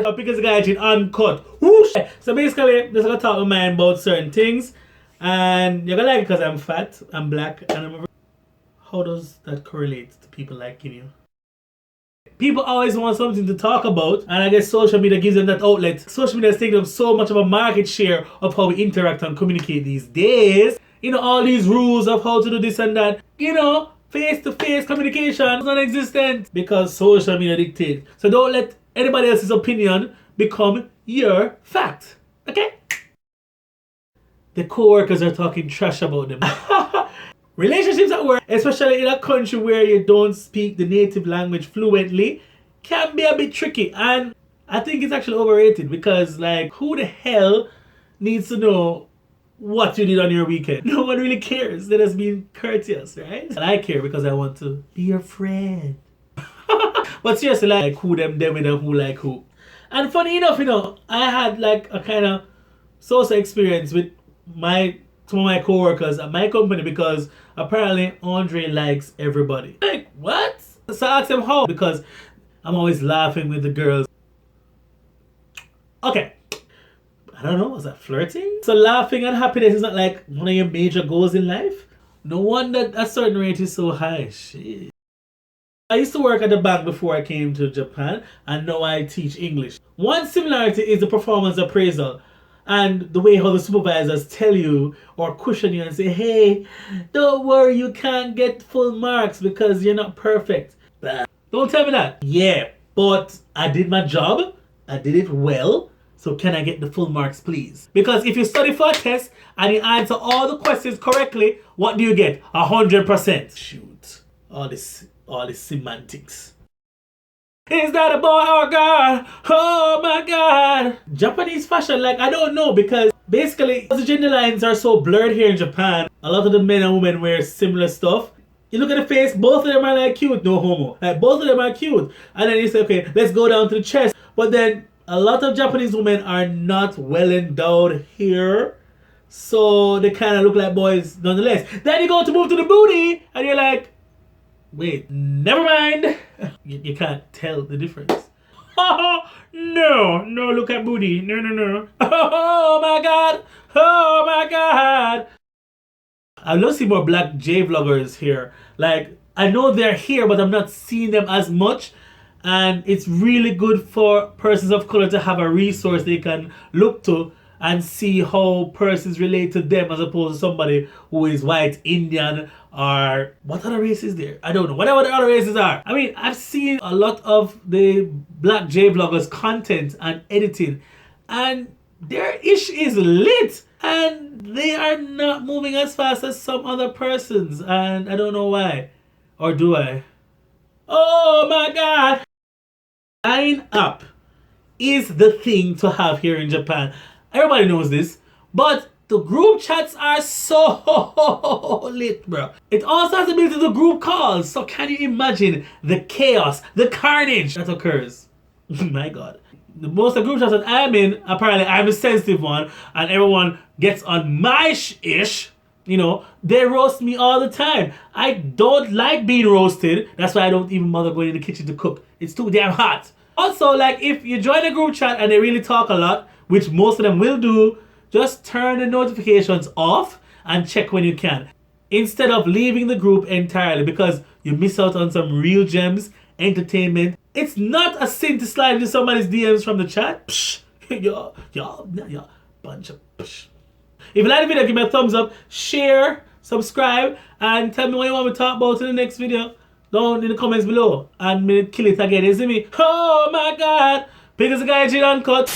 god. PigglesDiGaijin Uncut. Whoosh. So basically, just gonna talk my mind about certain things. And you're gonna like it because I'm fat, I'm black, and I'm. How does that correlate to people liking you? People always want something to talk about, and I guess social media gives them that outlet. Social media is taking up so much of a market share of how we interact and communicate these days. You know, all these rules of how to do this and that. You know, face-to-face communication is non-existent because social media dictates. So don't let anybody else's opinion become your fact. Okay? The co-workers are talking trash about them. Relationships at work, especially in a country where you don't speak the native language fluently, can be a bit tricky. And I think it's actually overrated because, like, who the hell needs to know what you did on your weekend? No one really cares. They're just being courteous, right? And I care because I want to be your friend. But seriously, like, who them with and who like who. And funny enough, you know, I had like a kind of social experience with some of my co-workers at my company because apparently Andre likes everybody. Like, what? So I asked him how, because I'm always laughing with the girls. Okay. I don't know, was that flirting? So laughing and happiness is not like one of your major goals in life? No wonder a certain rate is so high. Shit. I used to work at the bank before I came to Japan, and now I teach English. One similarity is the performance appraisal. And the way how the supervisors tell you or cushion you and say, hey, don't worry, you can't get full marks because you're not perfect. But don't tell me that. Yeah, but I did my job. I did it well. So can I get the full marks, please? Because if you study for a test and you answer all the questions correctly, what do you get? 100%. Shoot. All this semantics. Is that a boy or a girl? Oh my god. Japanese fashion, like, I don't know, because basically the gender lines are so blurred here in Japan. A lot of the men and women wear similar stuff. You look at the face, both of them are like cute, no homo. Like, both of them are cute. And then you say, okay, let's go down to the chest. But then a lot of Japanese women are not well endowed here. So they kind of look like boys nonetheless. Then you go to move to the booty and you're like, wait, never mind. You can't tell the difference. Oh, no, look at booty. No. Oh my god. I love to see more black J vloggers here. Like, I know they're here, but I'm not seeing them as much. And it's really good for persons of color to have a resource they can look to and see how persons relate to them as opposed to somebody who is white, Indian, or what other race is there? I don't know. Whatever the other races are. I mean, I've seen a lot of the black J vloggers content and editing, and their ish is lit, and they are not moving as fast as some other persons, and I don't know why. Or do I? Oh my god! Line up is the thing to have here in Japan. Everybody knows this, but the group chats are so lit, bro. It also has the ability to do group calls. So can you imagine the chaos, the carnage that occurs? My god. The most of the group chats that I'm in, apparently I'm the sensitive one, and everyone gets on my ish. You know, they roast me all the time. I don't like being roasted. That's why I don't even bother going in the kitchen to cook. It's too damn hot. Also, like, if you join a group chat and they really talk a lot, which most of them will do, just turn the notifications off and check when you can. Instead of leaving the group entirely, because you miss out on some real gems, entertainment. It's not a sin to slide into somebody's DMs from the chat. Psh, y'all, bunch of psh. If you like the video, give me a thumbs up, share, subscribe, and tell me what you want me to talk about in the next video down in the comments below. And me kill it again, you see me? Oh my god! PigglesDiGaijin Uncut.